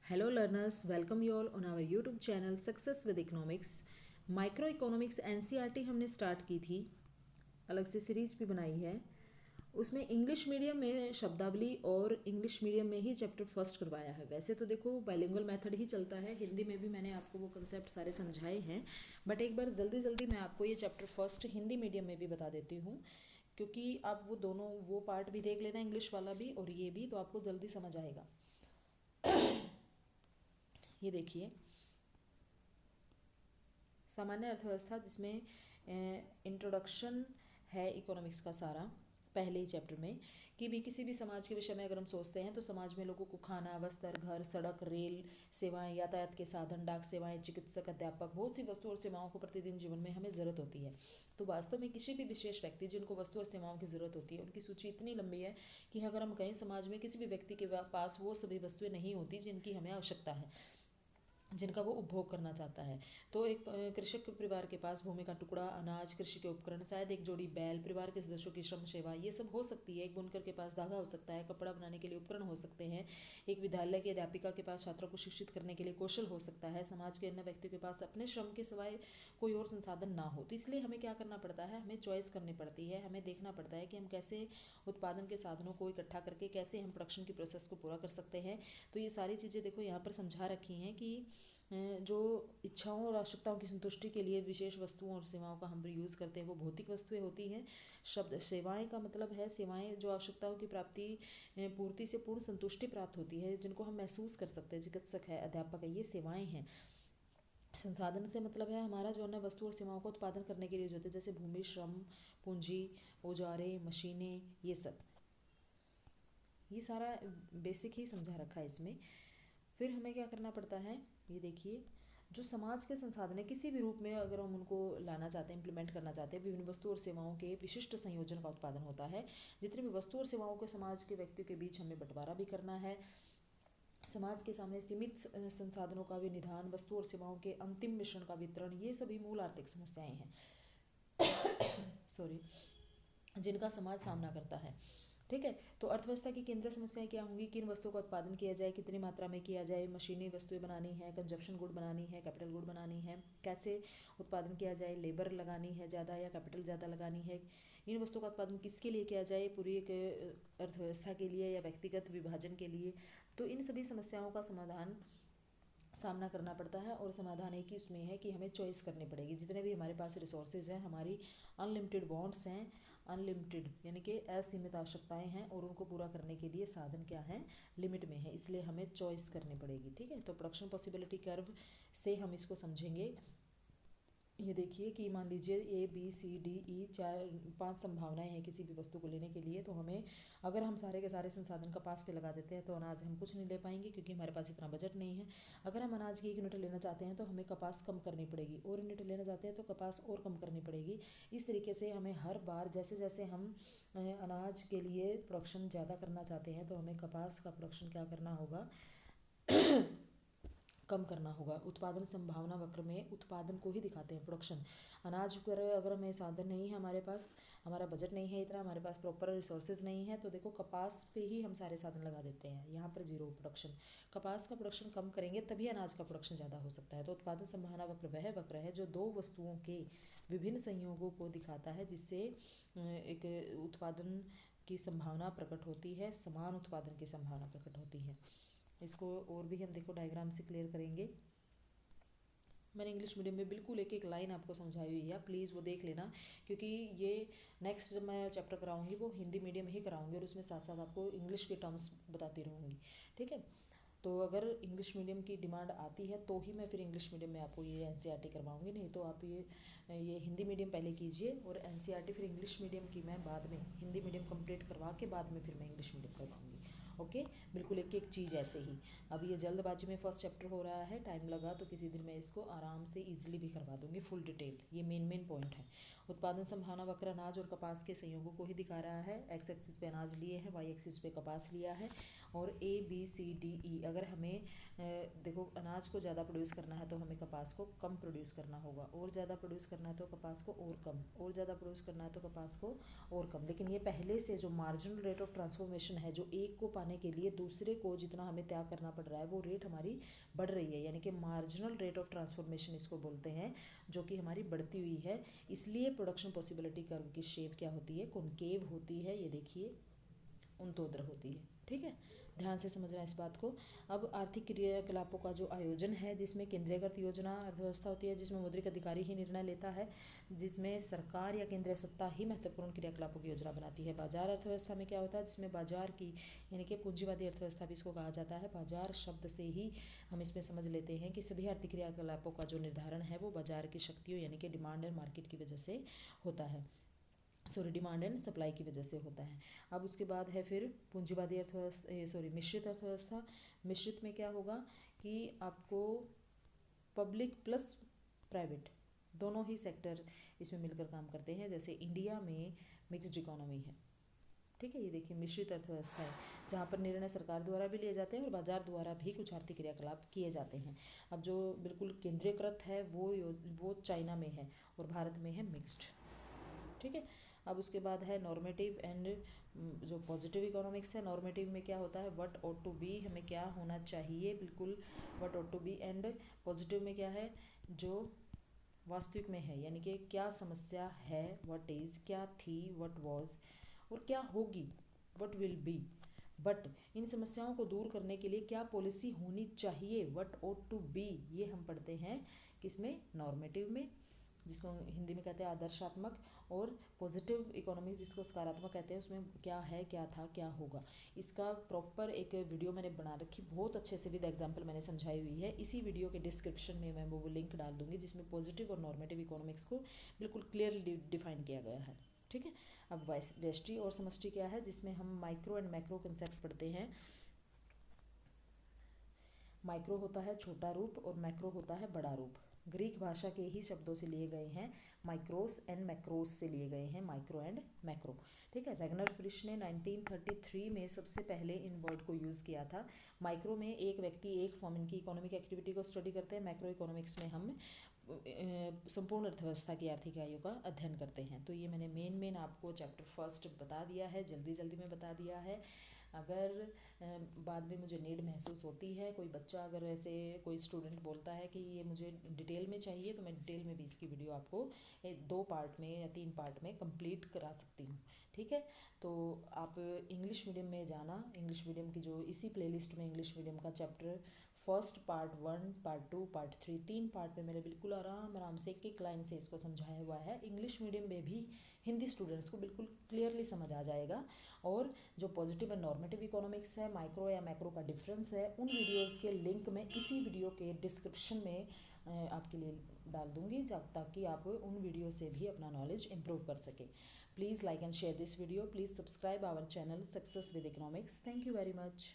Hello learners, welcome you all on our YouTube channel Success with Economics. Micro economics NCERT हमने start की थी, अलग से series भी बनाई है। उसमें इंग्लिश मीडियम में शब्दावली और इंग्लिश मीडियम में ही चैप्टर फर्स्ट करवाया है। वैसे तो देखो बाइलिंगुअल मेथड ही चलता है, हिंदी में भी मैंने आपको वो कंसेप्ट सारे समझाए हैं, बट एक बार जल्दी जल्दी मैं आपको ये चैप्टर फर्स्ट हिंदी मीडियम में भी बता देती हूँ, क्योंकि आप वो दोनों वो पार्ट भी देख लेना, इंग्लिश वाला भी और ये भी, तो आपको जल्दी समझ आएगा। ये देखिए, सामान्य अर्थव्यवस्था, जिसमें इंट्रोडक्शन है इकोनॉमिक्स का सारा पहले ही चैप्टर में, कि भी किसी भी समाज के विषय में अगर हम सोचते हैं तो समाज में लोगों को खाना, वस्त्र, घर, सड़क, रेल सेवाएं, यातायात के साधन, डाक सेवाएं, चिकित्सक, अध्यापक, बहुत सी वस्तु और सेवाओं को प्रतिदिन जीवन में हमें ज़रूरत होती है। तो वास्तव में किसी भी विशेष व्यक्ति जिनको वस्तु और सेवाओं की ज़रूरत होती है, उनकी सूची इतनी लंबी है कि अगर हम कहें समाज में किसी भी व्यक्ति के पास वो सभी वस्तुएं नहीं होती जिनकी हमें आवश्यकता है, जिनका वो उपभोग करना चाहता है। तो एक कृषक परिवार के पास भूमि का टुकड़ा, अनाज, कृषि के उपकरण, शायद एक जोड़ी बैल, परिवार के सदस्यों की श्रम सेवा, ये सब हो सकती है। एक बुनकर के पास धागा हो सकता है, कपड़ा बनाने के लिए उपकरण हो सकते हैं। एक विद्यालय की अध्यापिका के पास छात्रों को शिक्षित करने के लिए कौशल हो सकता है। समाज के अन्य व्यक्तियों के पास अपने श्रम के सिवाय कोई और संसाधन ना हो। तो इसलिए हमें क्या करना पड़ता है, हमें चॉइस करनी पड़ती है, हमें देखना पड़ता है कि हम कैसे उत्पादन के साधनों को इकट्ठा करके कैसे हम प्रोडक्शन की प्रोसेस को पूरा कर सकते हैं। तो ये सारी चीज़ें देखो यहाँ पर समझा रखी हैं कि जो इच्छाओं और आवश्यकताओं की संतुष्टि के लिए विशेष वस्तुओं और सेवाओं का हम यूज़ करते हैं वो भौतिक वस्तुएं होती हैं। शब्द सेवाएं का मतलब है सेवाएं जो आवश्यकताओं की प्राप्ति पूर्ति से पूर्ण संतुष्टि प्राप्त होती है, जिनको हम महसूस कर सकते हैं। चिकित्सक है, अध्यापक है, ये सेवाएं हैं। संसाधन से मतलब है हमारा जो अन्य वस्तु और सेवाओं का उत्पादन करने के लिए जो होते हैं, जैसे भूमि, श्रम, पूंजी, औजारें, मशीनें, ये सब, ये सारा बेसिक ही समझा रखा है इसमें। फिर हमें क्या करना पड़ता है, ये देखिए, जो समाज के संसाधन है किसी भी रूप में अगर हम उनको लाना चाहते हैं, इम्प्लीमेंट करना चाहते हैं, विभिन्न वस्तु और सेवाओं के विशिष्ट संयोजन का उत्पादन होता है। जितनी भी वस्तु और सेवाओं के समाज के व्यक्तियों के बीच हमें बंटवारा भी करना है। समाज के सामने सीमित संसाधनों का विनिधान, वस्तु और सेवाओं के अंतिम मिश्रण का वितरण, ये सभी मूल आर्थिक समस्याएं हैं सॉरी, जिनका समाज सामना करता है। ठीक है, तो अर्थव्यवस्था की केंद्रीय समस्याएं क्या होंगी, किन वस्तुओं का उत्पादन किया जाए, कितनी मात्रा में किया जाए, मशीनी वस्तुएं बनानी है, कंजप्शन गुड बनानी है, कैपिटल गुड बनानी है, कैसे उत्पादन किया जाए, लेबर लगानी है ज़्यादा या कैपिटल ज़्यादा लगानी है, इन वस्तुओं का उत्पादन किसके लिए किया जाए, पूरी एक अर्थव्यवस्था के लिए या व्यक्तिगत विभाजन के लिए। तो इन सभी समस्याओं का समाधान सामना करना पड़ता है, और समाधान एक ही उसमें है कि हमें चॉइस करनी पड़ेगी। जितने भी हमारे पास रिसोर्सेज हैं, हमारी अनलिमिटेड वांट्स हैं, अनलिमिटेड यानी कि असीमित आवश्यकताएं हैं, और उनको पूरा करने के लिए साधन क्या हैं, लिमिट में है, इसलिए हमें चॉइस करनी पड़ेगी। ठीक है, तो प्रोडक्शन पॉसिबिलिटी कर्व से हम इसको समझेंगे। ये देखिए कि मान लीजिए ABCDE 4-5 संभावनाएं हैं किसी भी वस्तु को लेने के लिए, तो हमें अगर हम सारे के सारे संसाधन कपास पे लगा देते हैं तो अनाज हम कुछ नहीं ले पाएंगे, क्योंकि हमारे पास इतना बजट नहीं है। अगर हम अनाज की 1 यूनिट लेना चाहते हैं तो हमें कपास कम करनी पड़ेगी, और यूनिट लेना चाहते हैं तो कपास और कम करनी पड़ेगी। इस तरीके से हमें हर बार जैसे जैसे हम अनाज के लिए प्रोडक्शन ज़्यादा करना चाहते हैं तो हमें कपास का प्रोडक्शन क्या करना होगा, कम करना होगा। उत्पादन संभावना वक्र में उत्पादन को ही दिखाते हैं, प्रोडक्शन। अनाज पर अगर हमें साधन नहीं है, हमारे पास हमारा बजट नहीं है इतना, हमारे पास प्रॉपर रिसोर्सेज नहीं है, तो देखो कपास पे ही हम सारे साधन लगा देते हैं, यहाँ पर जीरो प्रोडक्शन। कपास का प्रोडक्शन कम करेंगे तभी अनाज का प्रोडक्शन ज़्यादा हो सकता है। तो उत्पादन संभावना वक्र वह वक्र है जो दो वस्तुओं के विभिन्न संयोगों को दिखाता है, जिससे एक उत्पादन की संभावना प्रकट होती है, समान उत्पादन की संभावना प्रकट होती है। इसको और भी हम देखो डायग्राम से क्लियर करेंगे। मैंने इंग्लिश मीडियम में बिल्कुल एक एक लाइन आपको समझाई हुई है, प्लीज़ वो देख लेना, क्योंकि ये नेक्स्ट जब मैं चैप्टर कराऊंगी वो हिंदी मीडियम ही कराऊंगी, और उसमें साथ साथ आपको इंग्लिश के टर्म्स बताती रहूँगी। ठीक है, तो अगर इंग्लिश मीडियम की डिमांड आती है तो ही मैं फिर इंग्लिश मीडियम में आपको ये NCERT करवाऊंगी, नहीं तो आप ये हिंदी मीडियम पहले कीजिए और NCERT फिर इंग्लिश मीडियम की मैं बाद में, हिंदी मीडियम कंप्लीट करवा के बाद में फिर मैं इंग्लिश मीडियम करवाऊंगी। ओके, बिल्कुल एक एक चीज़ ऐसे ही। अब ये जल्दबाजी में फर्स्ट चैप्टर हो रहा है, टाइम लगा, तो किसी दिन मैं इसको आराम से इजीली भी करवा दूंगी फुल डिटेल। ये मेन पॉइंट है। उत्पादन संभावना वक्र अनाज और कपास के संयोगों को ही दिखा रहा है। एक्स एक्सिस पे अनाज लिए हैं, वाई एक्सिस पे कपास लिया है, और ABCDE। अगर हमें देखो अनाज को ज़्यादा प्रोड्यूस करना है तो हमें कपास को कम प्रोड्यूस करना होगा, और ज़्यादा प्रोड्यूस करना है तो कपास को और कम, और ज़्यादा प्रोड्यूस करना है तो कपास को और कम। लेकिन ये पहले से जो मार्जिनल रेट ऑफ ट्रांसफॉर्मेशन है, जो एक को पाने के लिए दूसरे को जितना हमें त्याग करना पड़ रहा है, वो रेट हमारी बढ़ रही है, यानी कि मार्जिनल रेट ऑफ ट्रांसफॉर्मेशन इसको बोलते हैं, जो कि हमारी बढ़ती हुई है। इसलिए प्रोडक्शन पॉसिबिलिटी कर्व की शेप क्या होती है, कॉनकेव होती है। ये देखिए ऊर्ध्वाधर होती है। ठीक है, ध्यान से समझना इस बात को। अब आर्थिक क्रियाकलापों का जो आयोजन है, जिसमें केंद्रीयकृत योजना अर्थव्यवस्था होती है, जिसमें मौद्रिक अधिकारी ही निर्णय लेता है, जिसमें सरकार या केंद्रीय सत्ता ही महत्वपूर्ण क्रियाकलापों की योजना बनाती है। बाजार अर्थव्यवस्था में क्या होता है, जिसमें बाजार की यानी कि पूंजीवादी अर्थव्यवस्था भी इसको कहा जाता है। बाजार शब्द से ही हम इसमें समझ लेते हैं कि सभी आर्थिक क्रियाकलापों का जो निर्धारण है वो बाजार की शक्तियों यानी कि डिमांड एंड मार्केट की वजह से होता है, डिमांड एंड सप्लाई की वजह से होता है। अब उसके बाद है फिर पूंजीवादी अर्थव्यवस्था, मिश्रित अर्थव्यवस्था। मिश्रित में क्या होगा कि आपको पब्लिक प्लस प्राइवेट दोनों ही सेक्टर इसमें मिलकर काम करते हैं। जैसे इंडिया में मिक्स्ड इकोनॉमी है। ठीक है, ये देखिए मिश्रित अर्थव्यवस्था है, जहाँ पर निर्णय सरकार द्वारा भी लिए जाते हैं और बाजार द्वारा भी कुछ आर्थिक क्रियाकलाप किए जाते हैं। अब जो बिल्कुल केंद्रीयकृत है वो चाइना में है और भारत में है मिक्स्ड। ठीक है, अब उसके बाद है नॉर्मेटिव एंड जो पॉजिटिव इकोनॉमिक्स है। नॉर्मेटिव में क्या होता है, व्हाट ऑट टू बी, हमें क्या होना चाहिए, बिल्कुल what ought to be. And positive में क्या है, जो वास्तविक में है, यानी कि क्या समस्या है, व्हाट इज़, क्या थी, व्हाट वाज, और क्या होगी, what will be. But in समस्याओं को दूर करने के लिए क्या पॉलिसी होनी चाहिए, व्हाट ऑट टू बी, ये हम पढ़ते हैं किसमें, नॉर्मेटिव में, जिसको हिंदी में कहते हैं आदर्शात्मक। और पॉजिटिव इकोनॉमिक्स जिसको सकारात्मक कहते हैं, उसमें क्या है, क्या था, क्या होगा। इसका प्रॉपर एक वीडियो मैंने बना रखी, बहुत अच्छे से विद एग्जांपल मैंने समझाई हुई है। इसी वीडियो के डिस्क्रिप्शन में मैं वो लिंक डाल दूंगी, जिसमें पॉजिटिव और नॉर्मेटिव इकोनॉमिक्स को बिल्कुल क्लियरली डिफाइन किया गया है। ठीक है, अब व्यष्टि और समष्टि क्या है, जिसमें हम माइक्रो एंड मैक्रो कंसेप्ट पढ़ते हैं। माइक्रो होता है छोटा रूप और मैक्रो होता है बड़ा रूप। ग्रीक भाषा के ही शब्दों से लिए गए हैं, माइक्रोस एंड मैक्रोस से लिए गए हैं, माइक्रो एंड मैक्रो। ठीक है, रैगनर फ्रिश ने 1933 में सबसे पहले इन वर्ड को यूज़ किया था। माइक्रो में एक व्यक्ति एक फॉर्म इनकी इकोनॉमिक एक्टिविटी को स्टडी करते हैं। मैक्रो इकोनॉमिक्स में हम संपूर्ण अर्थव्यवस्था की आर्थिक आयु का अध्ययन करते हैं। तो ये मैंने मेन आपको चैप्टर फर्स्ट बता दिया है, जल्दी में बता दिया है। अगर बाद में मुझे नीड महसूस होती है, कोई बच्चा अगर ऐसे कोई स्टूडेंट बोलता है कि ये मुझे डिटेल में चाहिए, तो मैं डिटेल में भी इसकी वीडियो आपको 2 पार्ट में या 3 पार्ट में कंप्लीट करा सकती हूँ। ठीक है, तो आप इंग्लिश मीडियम में जाना, इंग्लिश मीडियम की जो इसी प्लेलिस्ट में इंग्लिश मीडियम का chapter first part 1, part 2, part 3, 3 part में मैंने बिल्कुल आराम से एक लाइन से इसको समझाया हुआ है। इंग्लिश मीडियम में भी हिंदी स्टूडेंट्स को बिल्कुल क्लियरली समझ आ जाएगा। और जो पॉजिटिव एंड नॉर्मेटिव इकोनॉमिक्स है, माइक्रो या मैक्रो का डिफरेंस है, उन वीडियोस के लिंक मैं इसी वीडियो के डिस्क्रिप्शन में आपके लिए डाल दूँगी, ताकि आप उन वीडियो से भी अपना नॉलेज इम्प्रूव कर सकें। Please like and share this video, please subscribe our channel success with economics. Thank you very much.